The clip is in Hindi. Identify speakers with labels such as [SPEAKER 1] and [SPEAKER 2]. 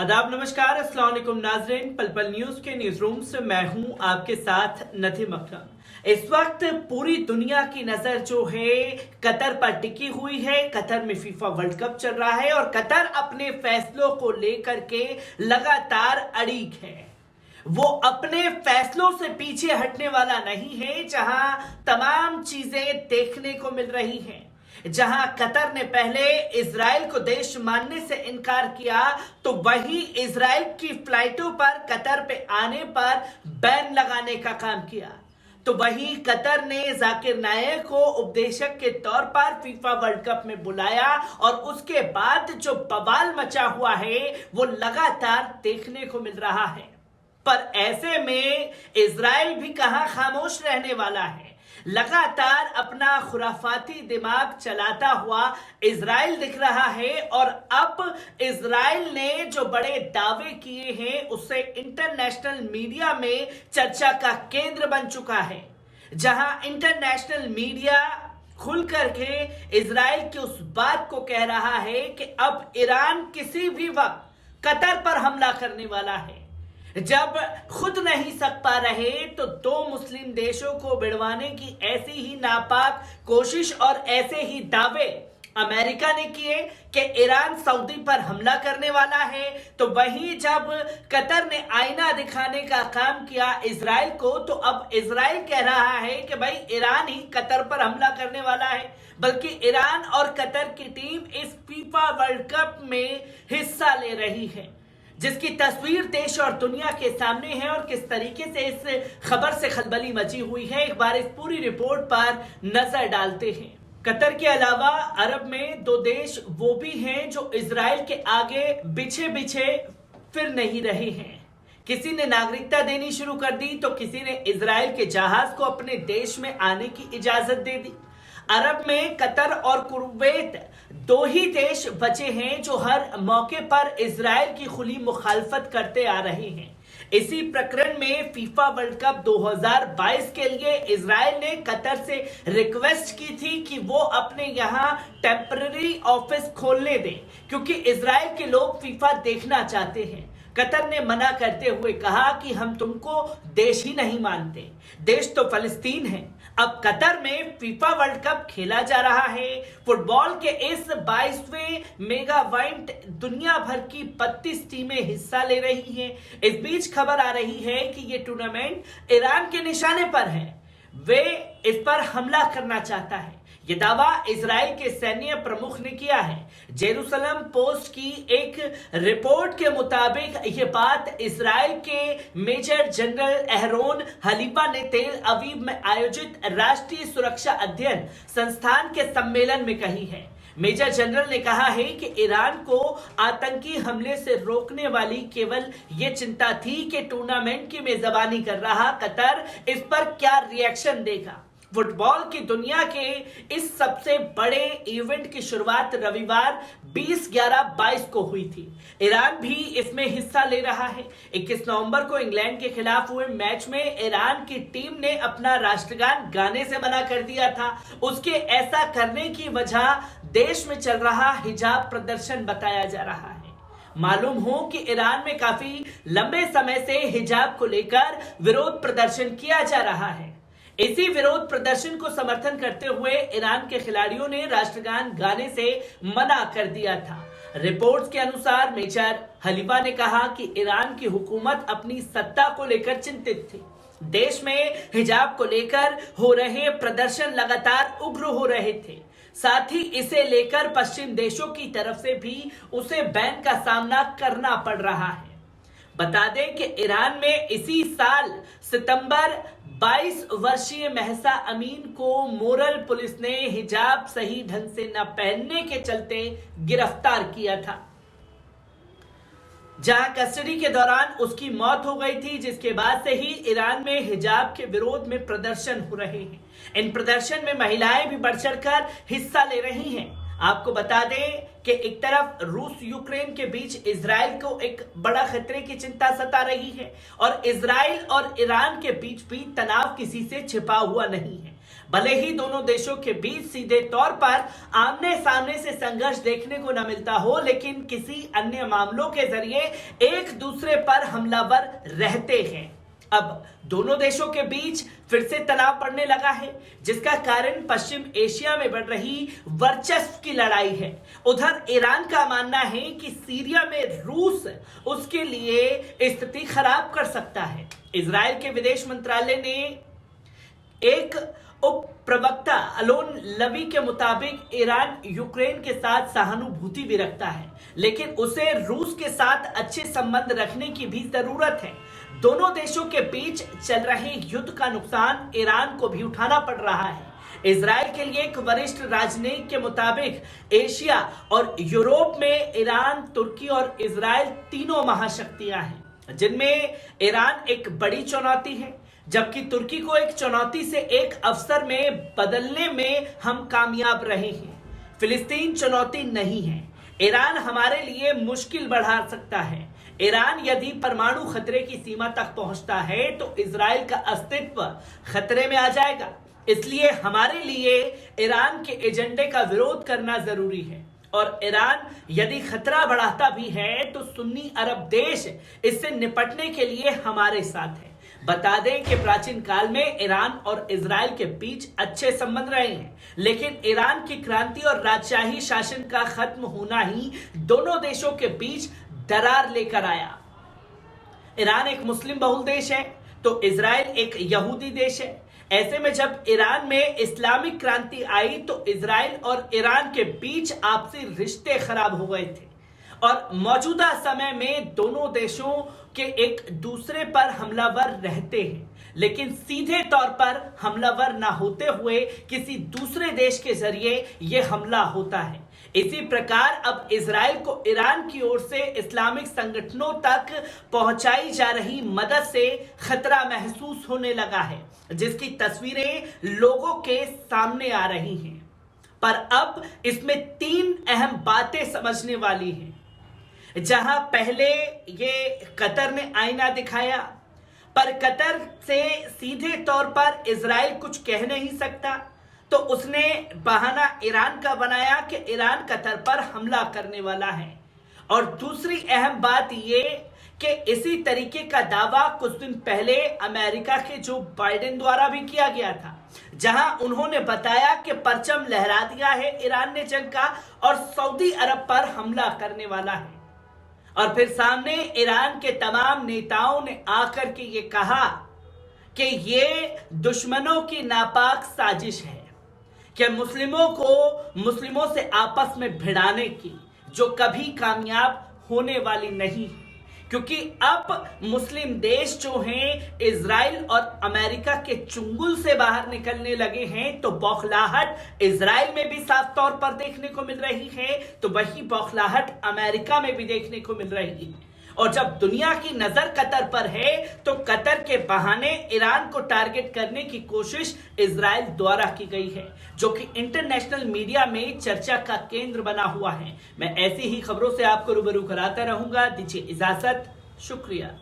[SPEAKER 1] आदाब, नमस्कार, अस्सलाम वालेकुम नाज़रीन। पल पल न्यूज के न्यूज रूम से मैं हूं आपके साथ नदीम अकरम। इस वक्त पूरी दुनिया की नजर जो है कतर पर टिकी हुई है। कतर में फीफा वर्ल्ड कप चल रहा है और कतर अपने फैसलों को लेकर के लगातार अड़िग है। वो अपने फैसलों से पीछे हटने वाला नहीं है। जहां तमाम चीजें देखने को मिल रही हैं, जहां कतर ने पहले इजराइल को देश मानने से इनकार किया, तो वही इजराइल की फ्लाइटों पर कतर पे आने पर बैन लगाने का काम किया, तो वही कतर ने जाकिर नायक को उपदेशक के तौर पर फीफा वर्ल्ड कप में बुलाया और उसके बाद जो बवाल मचा हुआ है वो लगातार देखने को मिल रहा है। पर ऐसे में इजराइल भी कहां खामोश रहने वाला है। लगातार अपना खुराफाती दिमाग चलाता हुआ इजराइल दिख रहा है और अब इजराइल ने जो बड़े दावे किए हैं उससे इंटरनेशनल मीडिया में चर्चा का केंद्र बन चुका है। जहां इंटरनेशनल मीडिया खुल करके इजराइल की उस बात को कह रहा है कि अब ईरान किसी भी वक्त कतर पर हमला करने वाला है। जब खुद नहीं सक पा रहे तो दो मुस्लिम देशों को भिड़वाने की ऐसी ही नापाक कोशिश और ऐसे ही दावे अमेरिका ने किए कि ईरान सऊदी पर हमला करने वाला है, तो वहीं जब कतर ने आईना दिखाने का काम किया इजराइल को, तो अब इजराइल कह रहा है कि भाई ईरान ही कतर पर हमला करने वाला है। बल्कि ईरान और कतर की टीम इस फीफा वर्ल्ड कप में हिस्सा ले रही है, जिसकी तस्वीर देश और दुनिया के सामने है और किस तरीके से इस खबर से खलबली मची हुई है। एक बार इस पूरी रिपोर्ट पर नजर डालते हैं। कतर के अलावा अरब में दो देश वो भी हैं जो इजराइल के आगे बिछे बिछे फिर नहीं रहे हैं। किसी ने नागरिकता देनी शुरू कर दी तो किसी ने इजराइल के जहाज को अपने देश में आने की इजाजत दे दी। अरब में कतर और कुवैत दो ही देश बचे हैं जो हर मौके पर इजराइल की खुली मुखालफत करते आ रहे हैं। इसी प्रकरण में फीफा वर्ल्ड कप 2022 के लिए इजराइल ने कतर से रिक्वेस्ट की थी कि वो अपने यहां टेम्पररी ऑफिस खोलने दें, क्योंकि इजराइल के लोग फीफा देखना चाहते हैं। कतर ने मना करते हुए कहा कि हम तुमको देश ही नहीं मानते, देश तो फलस्तीन है। अब कतर में फीफा वर्ल्ड कप खेला जा रहा है। फुटबॉल के इस 22वें मेगा इवेंट दुनिया भर की 32 टीमें हिस्सा ले रही हैं। इस बीच खबर आ रही है कि ये टूर्नामेंट ईरान के निशाने पर है, वे इस पर हमला करना चाहता है। यह दावा इजराइल के सैन्य प्रमुख ने किया है। जेरूसलम पोस्ट की एक रिपोर्ट के मुताबिक यह बात इजराइल के मेजर जनरल एहरोन हलीबा ने तेल अवीव में आयोजित राष्ट्रीय सुरक्षा अध्ययन संस्थान के सम्मेलन में कही है। मेजर जनरल ने कहा है कि ईरान को आतंकी हमले से रोकने वाली केवल ये चिंता थी कि टूर्नामेंट की मेजबानी कर रहा कतर इस पर क्या रिएक्शन देगा। फुटबॉल की दुनिया के इस सबसे बड़े इवेंट की शुरुआत रविवार 20/11/22 को हुई थी। ईरान भी इसमें हिस्सा ले रहा है। 21 नवंबर को इंग्लैंड के खिलाफ हुए मैच में ईरान की टीम ने अपना राष्ट्रगान गाने से मना कर दिया था। उसके ऐसा करने की वजह देश में चल रहा हिजाब प्रदर्शन बताया जा रहा है। मालूम हो कि ईरान में काफी लंबे समय से हिजाब को लेकर विरोध प्रदर्शन किया जा रहा है। इसी विरोध प्रदर्शन को समर्थन करते हुए ईरान के खिलाड़ियों ने राष्ट्रगान गाने से मना कर दिया था। रिपोर्ट्स के अनुसार मेजर हलीबा ने कहा कि ईरान की हुकूमत अपनी सत्ता को लेकर चिंतित थी। देश में हिजाब को लेकर हो रहे प्रदर्शन लगातार उग्र हो रहे थे। साथ ही इसे लेकर पश्चिम देशों की तरफ से भी उसे बैन का सामना करना पड़ रहा है। बता दें कि ईरान में इसी साल सितंबर 22 वर्षीय महसा अमीन को मोरल पुलिस ने हिजाब सही ढंग से न पहनने के चलते गिरफ्तार किया था, जहां कस्टडी के दौरान उसकी मौत हो गई थी। जिसके बाद से ही ईरान में हिजाब के विरोध में प्रदर्शन हो रहे हैं। इन प्रदर्शन में महिलाएं भी बढ़ चढ़कर हिस्सा ले रही हैं। आपको बता दें कि एक तरफ रूस यूक्रेन के बीच इजराइल को एक बड़ा खतरे की चिंता सता रही है और इजराइल और ईरान के बीच भी तनाव किसी से छिपा हुआ नहीं है। भले ही दोनों देशों के बीच सीधे तौर पर आमने सामने से संघर्ष देखने को न मिलता हो, लेकिन किसी अन्य मामलों के जरिए एक दूसरे पर हमलावर रहते हैं। अब दोनों देशों के बीच फिर से तनाव बढ़ने लगा है, जिसका कारण पश्चिम एशिया में बढ़ रही वर्चस्व की लड़ाई है। उधर ईरान का मानना है कि सीरिया में रूस उसके लिए स्थिति खराब कर सकता है। इजराइल के विदेश मंत्रालय ने एक उप प्रवक्ता अलोन लवी के मुताबिक ईरान यूक्रेन के साथ सहानुभूति भी रखता है, लेकिन उसे रूस के साथ अच्छे संबंध रखने की भी जरूरत है। दोनों देशों के बीच चल रहे युद्ध का नुकसान ईरान को भी उठाना पड़ रहा है। इजराइल के लिए एक वरिष्ठ राजनयिक के मुताबिक एशिया और यूरोप में ईरान, तुर्की और इजराइल तीनों महाशक्तियां हैं, जिनमें ईरान एक बड़ी चुनौती है, जबकि तुर्की को एक चुनौती से एक अवसर में बदलने में हम कामयाब रहे हैं। फिलिस्तीन चुनौती नहीं है। ईरान हमारे लिए मुश्किल बढ़ा सकता है। ईरान यदि परमाणु खतरे की सीमा तक पहुंचता है तो इजराइल का अस्तित्व खतरे में आ जाएगा। इसलिए हमारे लिए ईरान के एजेंडे का विरोध करना जरूरी है, और ईरान यदि खतरा बढ़ाता भी है तो सुन्नी अरब देश इससे निपटने के लिए हमारे साथ है। बता दें कि प्राचीन काल में ईरान और इजराइल के बीच अच्छे संबंध रहे हैं, लेकिन ईरान की क्रांति और राजशाही शासन का खत्म होना ही दोनों देशों के बीच दरार लेकर आया। ईरान एक मुस्लिम बहुल देश है तो इजराइल एक यहूदी देश है। ऐसे में जब ईरान में इस्लामिक क्रांति आई तो इजराइल और ईरान के बीच आपसी रिश्ते खराब हो गए थे, और मौजूदा समय में दोनों देशों के एक दूसरे पर हमलावर रहते हैं, लेकिन सीधे तौर पर हमलावर ना होते हुए किसी दूसरे देश के जरिए यह हमला होता है। इसी प्रकार अब इजराइल को ईरान की ओर से इस्लामिक संगठनों तक पहुंचाई जा रही मदद से खतरा महसूस होने लगा है, जिसकी तस्वीरें लोगों के सामने आ रही हैं। पर अब इसमें तीन अहम बातें समझने वाली हैं। जहां पहले ये कतर ने आईना दिखाया, पर कतर से सीधे तौर पर इजराइल कुछ कह नहीं सकता, तो उसने बहाना ईरान का बनाया कि ईरान कतर पर हमला करने वाला है। और दूसरी अहम बात ये कि इसी तरीके का दावा कुछ दिन पहले अमेरिका के जो बाइडेन द्वारा भी किया गया था, जहां उन्होंने बताया कि परचम लहरा दिया है ईरान ने जंग का और सऊदी अरब पर हमला करने वाला है। और फिर सामने ईरान के तमाम नेताओं ने आकर के ये कहा कि ये दुश्मनों की नापाक साजिश है, कि मुस्लिमों से आपस में भिड़ाने की, जो कभी कामयाब होने वाली नहीं, क्योंकि अब मुस्लिम देश जो हैं इजराइल और अमेरिका के चुंगल से बाहर निकलने लगे हैं, तो बौखलाहट इजराइल में भी साफ तौर पर देखने को मिल रही है, तो वही बौखलाहट अमेरिका में भी देखने को मिल रही है। और जब दुनिया की नजर कतर पर है तो कतर के बहाने ईरान को टारगेट करने की कोशिश इजराइल द्वारा की गई है, जो कि इंटरनेशनल मीडिया में चर्चा का केंद्र बना हुआ है। मैं ऐसी ही खबरों से आपको रूबरू कराता रहूंगा। दीजिए इजाजत, शुक्रिया।